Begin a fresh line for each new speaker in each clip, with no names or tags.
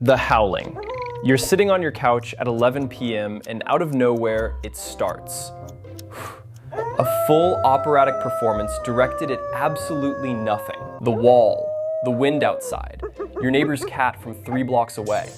The howling. You're sitting on your couch at 11 p.m. and out of nowhere, it starts. A full operatic performance directed at absolutely nothing. The wall, the wind outside, your neighbor's cat from 3 blocks away.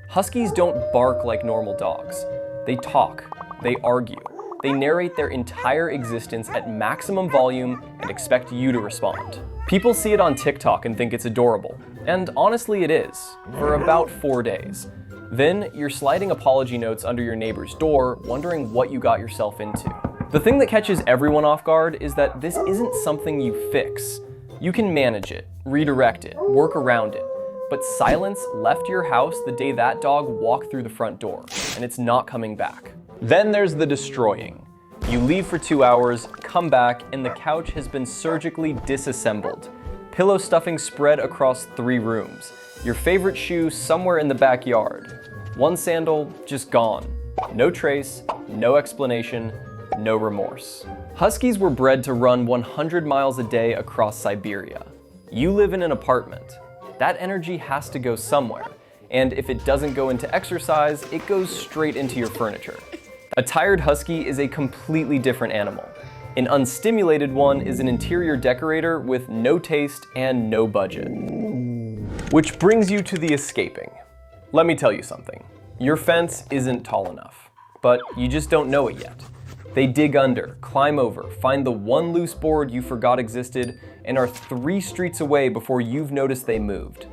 Huskies don't bark like normal dogs. They talk, they argue, they narrate their entire existence at maximum volume and expect you to respond. People see it on TikTok and think it's adorable. And honestly it is, for about 4 days. Then you're sliding apology notes under your neighbor's door, wondering what you got yourself into. The thing that catches everyone off guard is that this isn't something you fix. You can manage it, redirect it, work around it. But silence left your house the day that dog walked through the front door, and it's not coming back. Then there's the destroying. You leave for 2 hours, come back, and the couch has been surgically disassembled. Pillow stuffing spread across 3 rooms. Your favorite shoe somewhere in the backyard. One sandal just gone. No trace, no explanation, no remorse. Huskies were bred to run 100 miles a day across Siberia. You live in an apartment. That energy has to go somewhere. And if it doesn't go into exercise, it goes straight into your furniture. A tired husky is a completely different animal. An unstimulated one is an interior decorator with no taste and no budget. Which brings you to the escaping. Let me tell you something. Your fence isn't tall enough, but you just don't know it yet. They dig under, climb over, find the one loose board you forgot existed, and are 3 streets away before you've noticed they moved.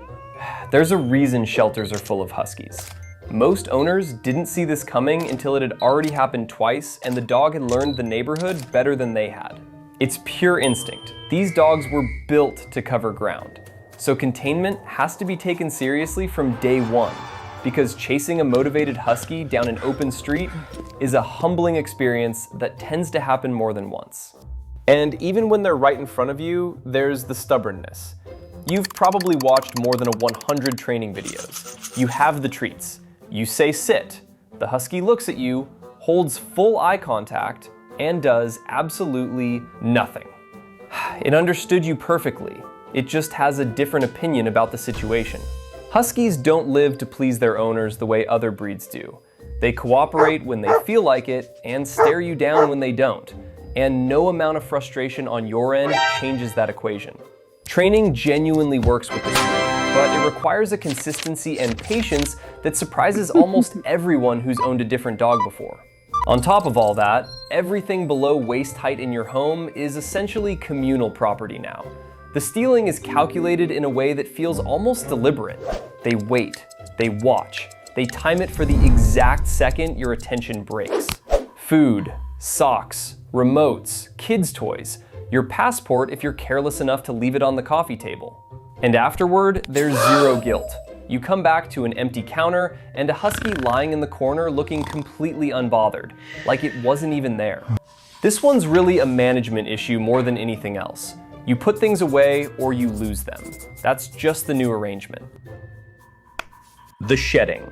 There's a reason shelters are full of huskies. Most owners didn't see this coming until it had already happened twice and the dog had learned the neighborhood better than they had. It's pure instinct. These dogs were built to cover ground. So containment has to be taken seriously from day one, because chasing a motivated husky down an open street is a humbling experience that tends to happen more than once. And even when they're right in front of you, there's the stubbornness. You've probably watched more than 100 training videos. You have the treats. You say sit, the husky looks at you, holds full eye contact, and does absolutely nothing. It understood you perfectly. It just has a different opinion about the situation. Huskies don't live to please their owners the way other breeds do. They cooperate when they feel like it and stare you down when they don't. And no amount of frustration on your end changes that equation. Training genuinely works with this breed, but it requires a consistency and patience that surprises almost everyone who's owned a different dog before. On top of all that, everything below waist height in your home is essentially communal property now. The stealing is calculated in a way that feels almost deliberate. They wait, they watch, they time it for the exact second your attention breaks. Food, socks, remotes, kids' toys, your passport if you're careless enough to leave it on the coffee table. And afterward, there's zero guilt. You come back to an empty counter and a husky lying in the corner looking completely unbothered, like it wasn't even there. This one's really a management issue more than anything else. You put things away or you lose them. That's just the new arrangement. The shedding.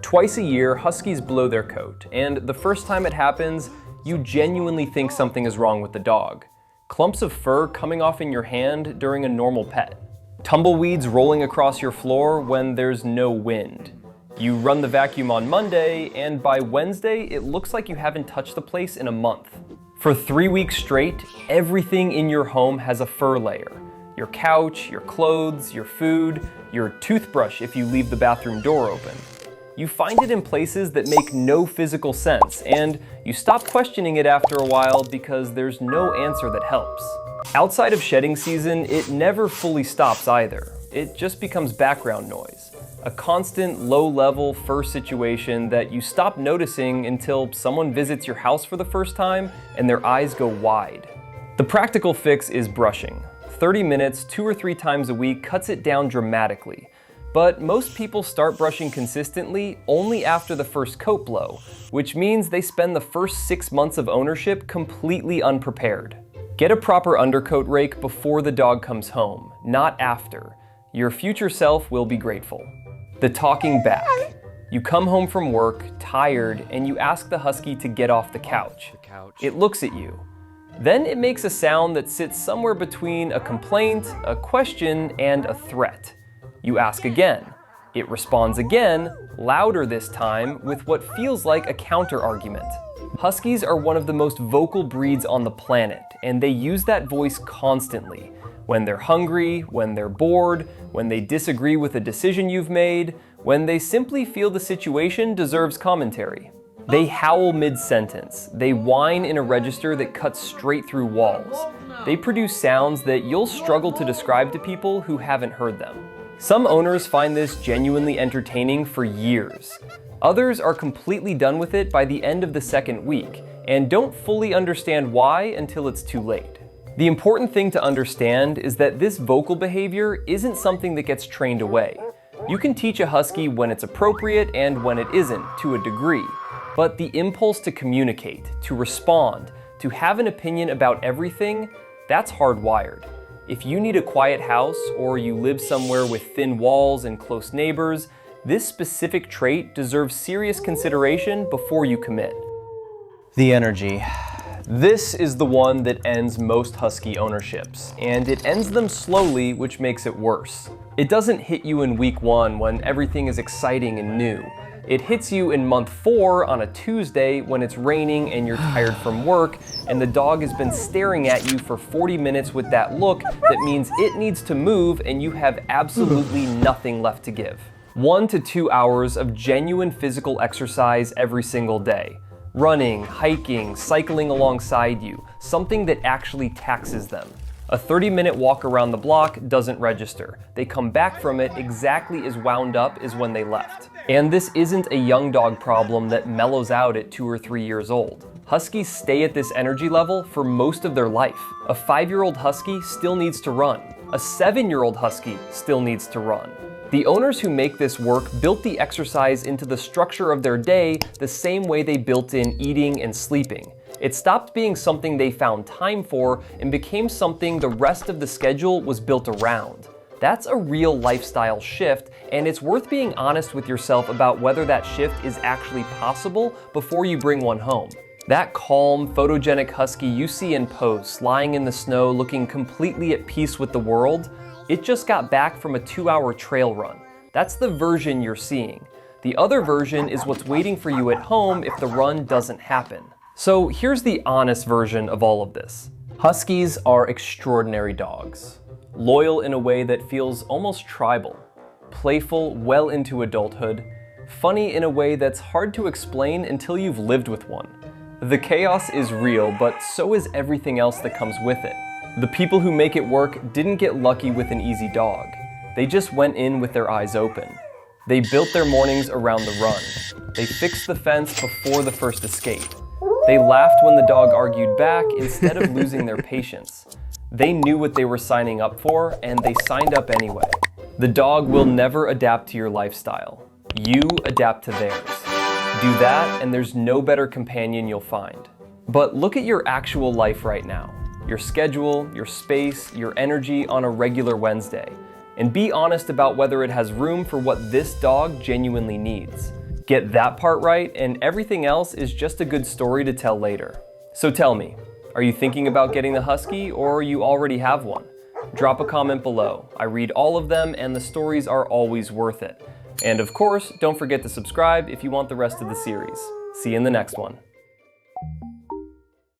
Twice a year, huskies blow their coat, and the first time it happens, you genuinely think something is wrong with the dog. Clumps of fur coming off in your hand during a normal pet. Tumbleweeds rolling across your floor when there's no wind. You run the vacuum on Monday, and by Wednesday, it looks like you haven't touched the place in a month. For 3 weeks straight, everything in your home has a fur layer. Your couch, your clothes, your food, your toothbrush if you leave the bathroom door open. You find it in places that make no physical sense, and you stop questioning it after a while because there's no answer that helps. Outside of shedding season, it never fully stops either. It just becomes background noise. A constant low-level fur situation that you stop noticing until someone visits your house for the first time and their eyes go wide. The practical fix is brushing. 30 minutes, 2 or 3 times a week cuts it down dramatically. But most people start brushing consistently only after the first coat blow, which means they spend the first 6 months of ownership completely unprepared. Get a proper undercoat rake before the dog comes home, not after. Your future self will be grateful. The talking back. You come home from work, tired, and you ask the husky to get off the couch. It looks at you. Then it makes a sound that sits somewhere between a complaint, a question, and a threat. You ask again. It responds again, louder this time, with what feels like a counter-argument. Huskies are one of the most vocal breeds on the planet, and they use that voice constantly. When they're hungry, when they're bored, when they disagree with a decision you've made, when they simply feel the situation deserves commentary. They howl mid-sentence. They whine in a register that cuts straight through walls. They produce sounds that you'll struggle to describe to people who haven't heard them. Some owners find this genuinely entertaining for years. Others are completely done with it by the end of the second week, and don't fully understand why until it's too late. The important thing to understand is that this vocal behavior isn't something that gets trained away. You can teach a husky when it's appropriate and when it isn't, to a degree. But the impulse to communicate, to respond, to have an opinion about everything, that's hardwired. If you need a quiet house or you live somewhere with thin walls and close neighbors, this specific trait deserves serious consideration before you commit. The energy. This is the one that ends most husky ownerships, and it ends them slowly, which makes it worse. It doesn't hit you in week 1 when everything is exciting and new. It hits you in month 4 on a Tuesday when it's raining and you're tired from work and the dog has been staring at you for 40 minutes with that look that means it needs to move and you have absolutely nothing left to give. 1 to 2 hours of genuine physical exercise every single day. Running, hiking, cycling alongside you, something that actually taxes them. A 30-minute walk around the block doesn't register. They come back from it exactly as wound up as when they left. And this isn't a young dog problem that mellows out at 2 or 3 years old. Huskies stay at this energy level for most of their life. A 5-year-old husky still needs to run. A 7-year-old husky still needs to run. The owners who make this work built the exercise into the structure of their day the same way they built in eating and sleeping. It stopped being something they found time for and became something the rest of the schedule was built around. That's a real lifestyle shift, and it's worth being honest with yourself about whether that shift is actually possible before you bring one home. That calm, photogenic husky you see in posts, lying in the snow looking completely at peace with the world, it just got back from a 2-hour trail run. That's the version you're seeing. The other version is what's waiting for you at home if the run doesn't happen. So here's the honest version of all of this. Huskies are extraordinary dogs. Loyal in a way that feels almost tribal. Playful well into adulthood. Funny in a way that's hard to explain until you've lived with one. The chaos is real, but so is everything else that comes with it. The people who make it work didn't get lucky with an easy dog. They just went in with their eyes open. They built their mornings around the run. They fixed the fence before the first escape. They laughed when the dog argued back instead of losing their patience. They knew what they were signing up for, and they signed up anyway. The dog will never adapt to your lifestyle. You adapt to theirs. Do that, and there's no better companion you'll find. But look at your actual life right now. Your schedule, your space, your energy on a regular Wednesday. And be honest about whether it has room for what this dog genuinely needs. Get that part right, and everything else is just a good story to tell later. So tell me, are you thinking about getting the Husky, or you already have one? Drop a comment below. I read all of them, and the stories are always worth it. And of course, don't forget to subscribe if you want the rest of the series. See you in the next one.